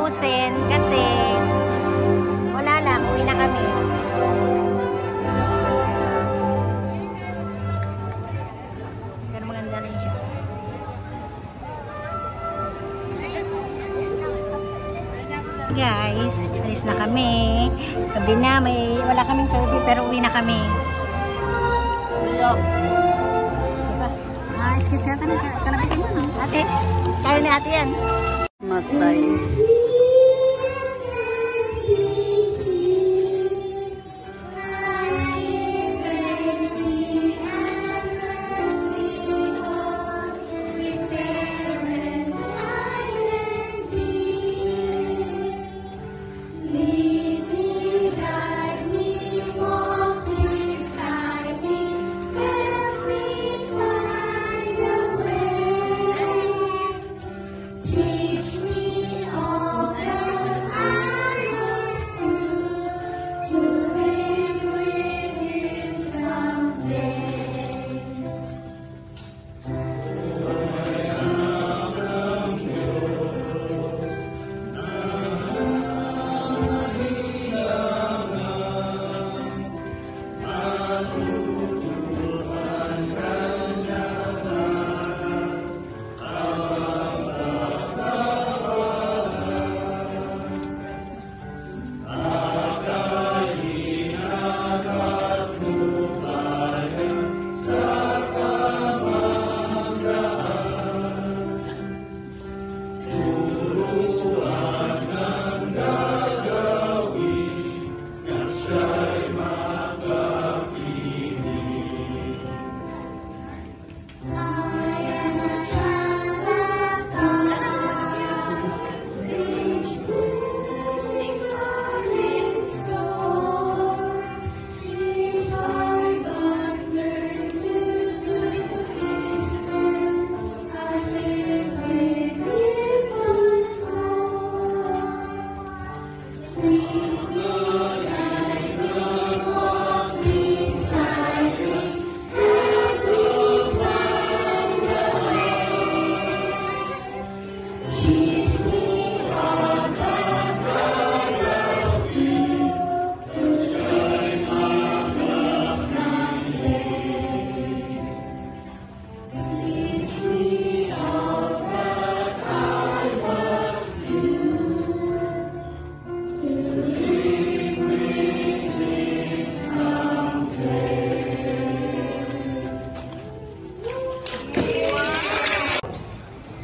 tapusin kasi wala lang, uwi na kami. Pero maganda rin siya. Guys, alis na kami. Gabi na, wala kaming curfew pero uwi na kami. Excuse yata ng kanabitin mo, no? Ate, kaya ni ate yan. Matay.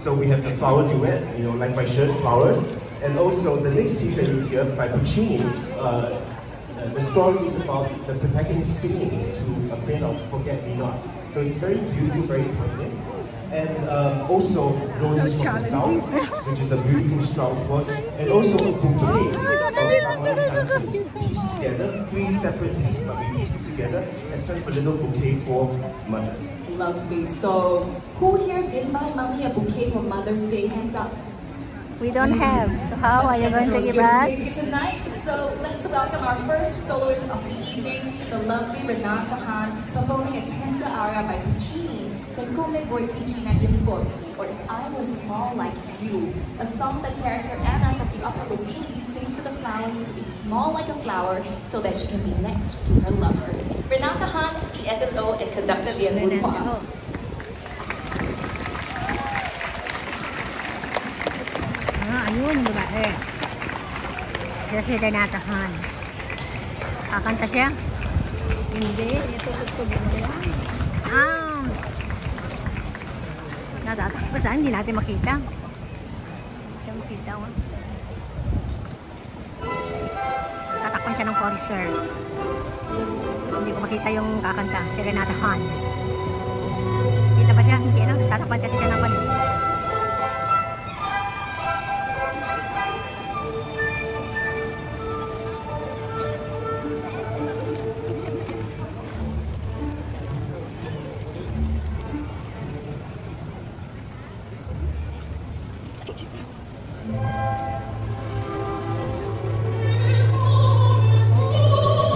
So we have the flower duet, you know, like my shirt, flowers. And also the next piece that you hear by Puccini, the story is about the protagonist singing to a bit of Forget Me Not. So it's very beautiful, very poignant. And also Roses from the South, which is a beautiful Strauss work. And also a bouquet of harmonic dances pieced together, 3 separate pieces, but we pieced it together as kind of a little bouquet for mothers. Lovely. So, who here did buy mommy a bouquet for Mother's Day? Hands up. We don't have. So how are you going to give us? Tonight. So let's welcome our first soloist of the evening, the lovely Renata Han, performing a tender aria by Puccini, Se come voi vicina io fossi, or If I Was Small Like You, a song the character Anna from the opera Lobili sings to the flowers to be small like a flower so that she can be next to her lover. Renata Han, the SSO, and conductor Lian Wu Hua. Ayun, babae. Siya si Renata Han. Kakanta siya? Hindi. Itutugtog mo yan. Basta hindi natin makita. Hindi siya makita. Tatakpan siya ng chorus girl. Hindi ko makita yung kakanta. Si Renata Han. Kita ba siya? Hindi na. Tatakpan kasi siya ng palit.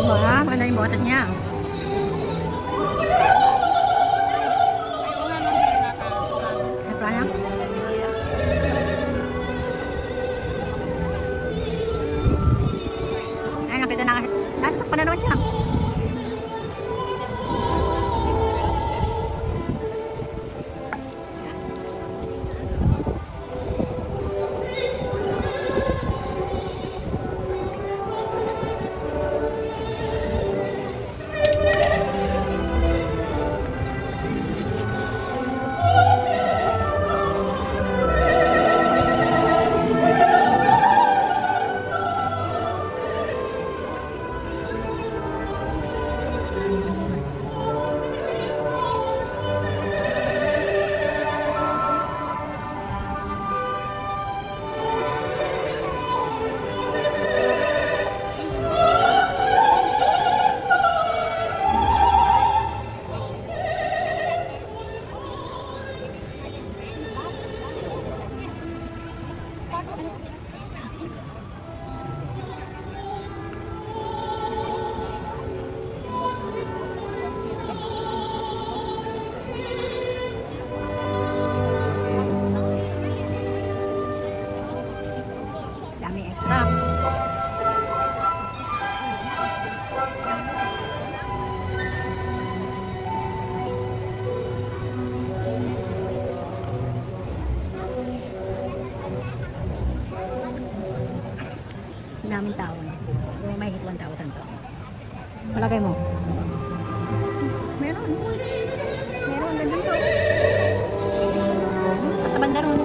Wah, mana yung boses niya? daming tao. Yung mahigit 1,000 to. Palagay mo. Meron. Meron. Ganda to. Sa banda ron.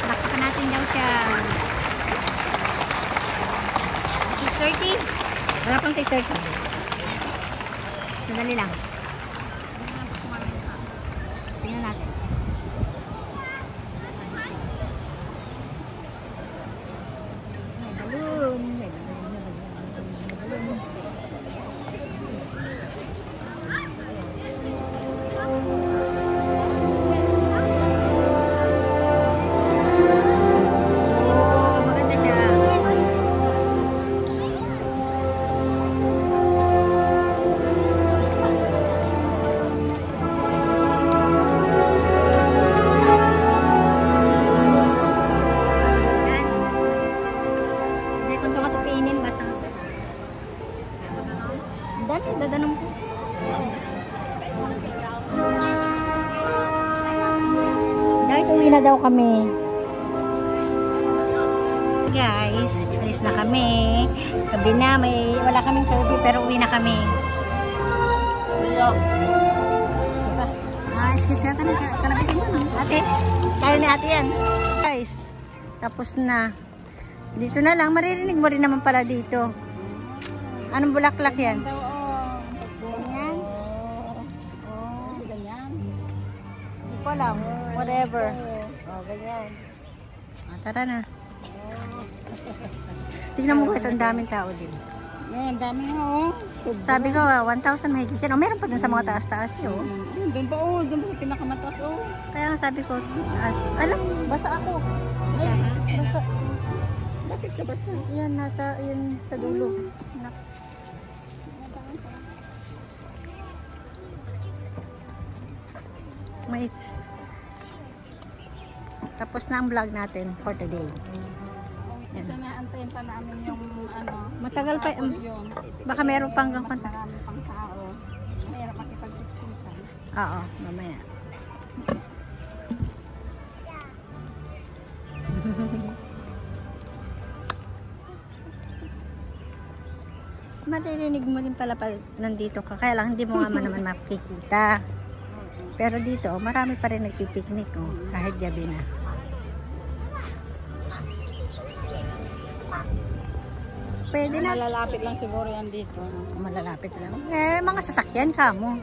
Palakpakan natin daw siya. 6:30. Wala pang 6:30. Madali lang. Tingnan natin. May balloon. May balloon. Maganda siya. Yan. Hindi ko ito katupinin basta. Ang dami, dadanong po. Guys, uwi na daw kami. Guys, alis na kami. Gabi na, wala kaming tubig pero uwi na kami. Excuse me, kanabitin mo, no? Ate, kaya ni ate yan. Guys, tapos na. Dito na lang, maririnig mo rin naman pala dito. Anong bulaklak yan? Ganyan? Ganyan. Hindi ko alam. Whatever. Ganyan. Tara na. Tingnan mo guys, ang daming tao din. Ang dami nga, oh. Sabi ko, 1,000 mahigit yan. O, meron pa dun sa mga taas-taas yun. Doon pa, oh. Doon pa sa pinakamataas, oh. Kaya nga sabi ko, taas. Alam, basa ako. Basa. Bakit ka basa? Yan, yan sa dulo. Wait. Tapos na ang vlog natin for today. Isa na, antayin pa namin yung, ano. Matagal pa. Tapos yun. Baka meron pang gangkon. Marami pang tao. Mahirap makipag-siksikan. Oo, mamaya. Maririnig mo din pala pag nandito ka. Kaya lang hindi mo nga naman makikita. Pero dito, marami pa rin nagpipiknik, oh, kahit gabi na. Pwede na. Malalapit lang siguro yan dito. Malalapit lang. Eh, mga sasakyan ka mo.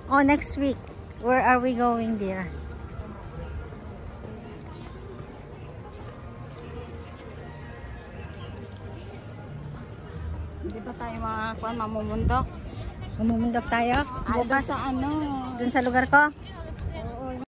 Oh, next week. Where are we going, dear? Hindi pa tayo mamumundok. Mamumundok tayo? Ay, Bukas? sa ano? Dun sa lugar ko?